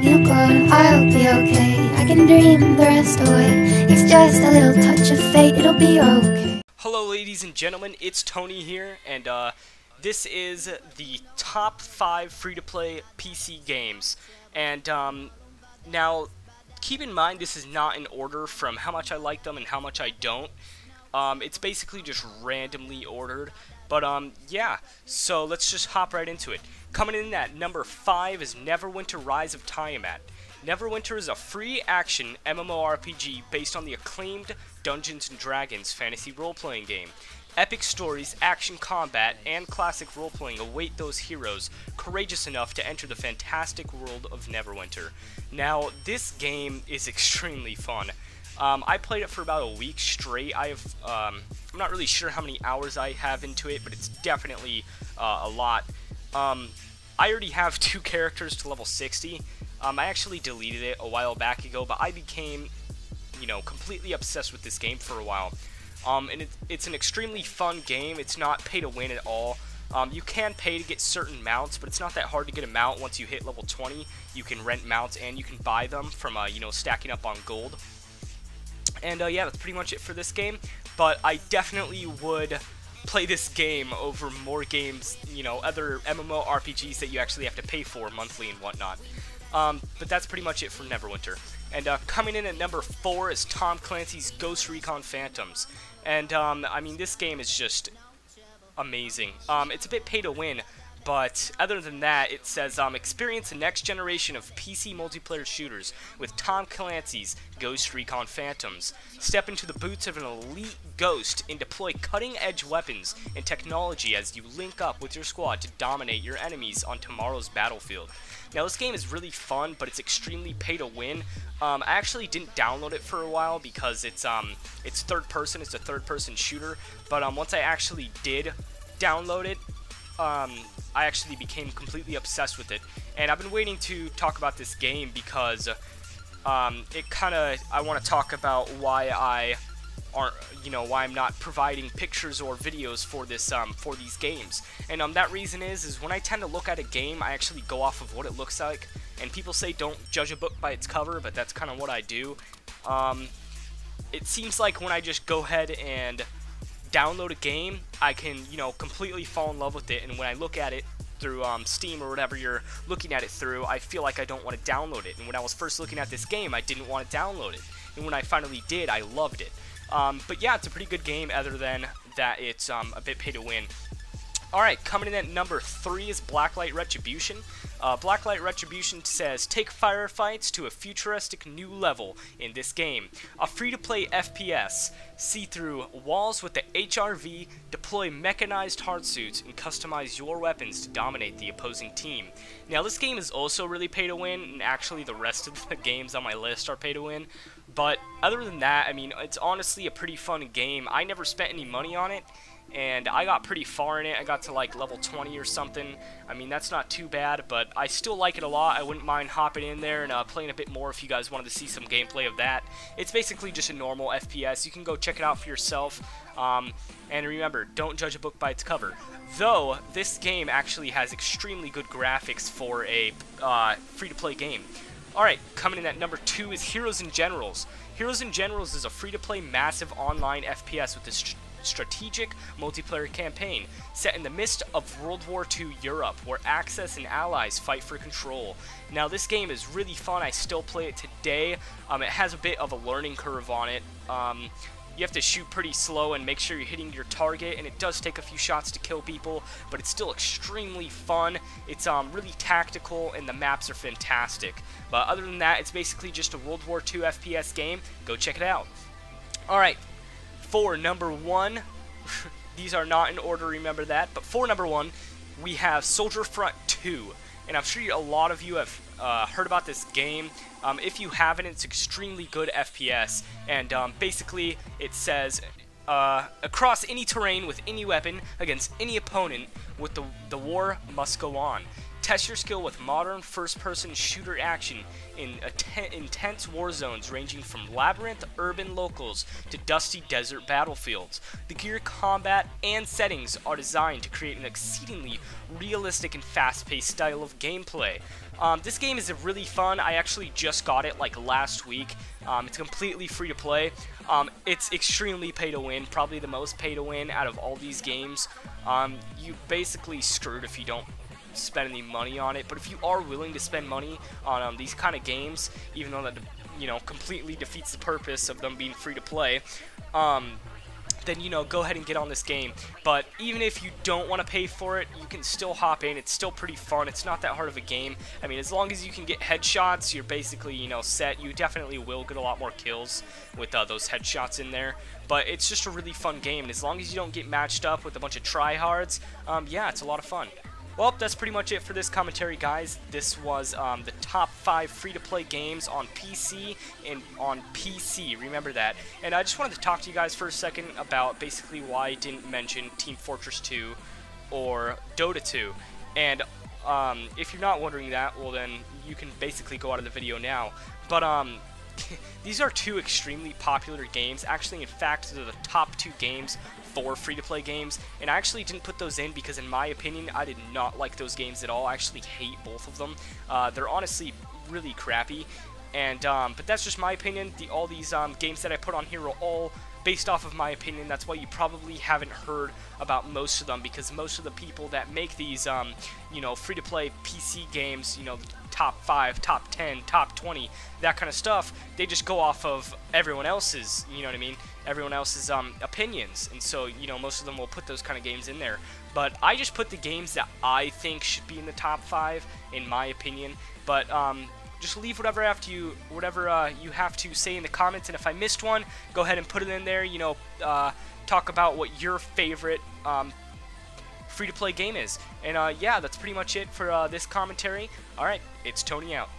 You'll grow and I'll be okay. I can dream the rest away. It's just a little touch of fate, it'll be okay. Hello ladies and gentlemen, it's Tony here, and this is the top 5 free-to-play PC games. And now, keep in mind this is not in order from how much I like them and how much I don't. It's basically just randomly ordered. But yeah, so let's just hop right into it. Coming in at number 5 is Neverwinter Rise of Tiamat. Neverwinter is a free-action MMORPG based on the acclaimed Dungeons & Dragons fantasy role-playing game. Epic stories, action combat, and classic role-playing await those heroes courageous enough to enter the fantastic world of Neverwinter. Now, this game is extremely fun. I played it for about a week straight. I'm not really sure how many hours I have into it, but it's definitely a lot. I already have 2 characters to level 60. I actually deleted it a while back ago, but I became, completely obsessed with this game for a while. And it's an extremely fun game. It's not pay to win at all. You can pay to get certain mounts, but it's not that hard to get a mount once you hit level 20. You can rent mounts and you can buy them from, stacking up on gold. And yeah, that's pretty much it for this game. But I definitely would play this game over more games, other MMORPGs that you actually have to pay for monthly and whatnot. But that's pretty much it for Neverwinter. And coming in at number 4 is Tom Clancy's Ghost Recon Phantoms. And I mean, this game is just amazing. It's a bit pay to win, but other than that, it says experience the next generation of PC multiplayer shooters with Tom Clancy's Ghost Recon Phantoms. Step into the boots of an elite ghost and deploy cutting-edge weapons and technology as you link up with your squad to dominate your enemies on tomorrow's battlefield. Now, this game is really fun, but it's extremely pay to win. I actually didn't download it for a while because it's third person. It's a third-person shooter. But once I actually did download it, I actually became completely obsessed with it. And I've been waiting to talk about this game because I want to talk about why why I'm not providing pictures or videos for this for these games. And that reason is when I tend to look at a game, I actually go off of what it looks like. And people say don't judge a book by its cover, but that's kind of what I do. It seems like when I just go ahead and download a game, I can completely fall in love with it. And when I look at it through Steam or whatever you're looking at it through, I feel like I don't want to download it. And when I was first looking at this game, I didn't want to download it. And when I finally did, I loved it. But yeah, it's a pretty good game other than that it's a bit pay to win. Alright, coming in at number 3 is Blacklight Retribution. Blacklight Retribution says, take firefights to a futuristic new level in this game. A free-to-play FPS. See through walls with the HRV, deploy mechanized Hardsuits, and customize your weapons to dominate the opposing team. Now, this game is also really pay to win, and actually the rest of the games on my list are pay to win. But other than that, I mean, it's honestly a pretty fun game. I never spent any money on it, and I got pretty far in it. I got to like level 20 or something. I mean, that's not too bad, but I still like it a lot. I wouldn't mind hopping in there and playing a bit more if you guys wanted to see some gameplay of that. It's basically just a normal FPS. You can go check it out for yourself. And remember, don't judge a book by its cover. Though, this game actually has extremely good graphics for a free-to-play game. Alright, coming in at number 2 is Heroes and Generals. Heroes and Generals is a free-to-play massive online FPS with a strategic multiplayer campaign set in the midst of World War II Europe, where Axis and allies fight for control. Now, this game is really fun. I still play it today. It has a bit of a learning curve on it. You have to shoot pretty slow and make sure you're hitting your target, and it does take a few shots to kill people, but it's still extremely fun. It's really tactical, and the maps are fantastic. But other than that, it's basically just a World War II FPS game. Go check it out. Alright, for number 1, these are not in order, remember that, but for number 1, we have Soldier Front 2. And I'm sure a lot of you have heard about this game. If you haven't, it's extremely good FPS, and basically it says across any terrain with any weapon against any opponent, with the war must go on. Test your skill with modern first-person shooter action in intense war zones ranging from labyrinth urban locals to dusty desert battlefields. The gear, combat, and settings are designed to create an exceedingly realistic and fast-paced style of gameplay. This game is really fun. I actually just got it like last week. It's completely free to play. It's extremely pay to win, probably the most pay to win out of all these games. You basically screwed if you don't spend any money on it, but if you are willing to spend money on these kind of games, even though that, you know, completely defeats the purpose of them being free to play, then, you know, go ahead and get on this game. But even if you don't want to pay for it, you can still hop in. It's still pretty fun. It's not that hard of a game. I mean, as long as you can get headshots, you're basically, you know, set. You definitely will get a lot more kills with those headshots in there. But it's just a really fun game, and as long as you don't get matched up with a bunch of tryhards, yeah, it's a lot of fun. Well, that's pretty much it for this commentary, guys. This was the top 5 free-to-play games on PC and on PC. Remember that. And I just wanted to talk to you guys for a second about basically why I didn't mention Team Fortress 2 or Dota 2. And if you're not wondering that, well then you can basically go out of the video now. But these are 2 extremely popular games. Actually, in fact, they're the top 2 games for free-to-play games, and I actually didn't put those in because, in my opinion, I did not like those games at all. I actually hate both of them. They're honestly really crappy, and but that's just my opinion. All these games that I put on here are all based off of my opinion. That's why you probably haven't heard about most of them, because most of the people that make these, you know, free-to-play PC games, you know, top 5, top 10, top 20, that kind of stuff, they just go off of everyone else's, you know what I mean, everyone else's opinions, and so, you know, most of them will put those kind of games in there. But I just put the games that I think should be in the top 5, in my opinion. But just leave whatever you have to say in the comments, and if I missed one, go ahead and put it in there. You know, talk about what your favorite free-to-play game is. And yeah, that's pretty much it for this commentary. Alright, it's Tony out.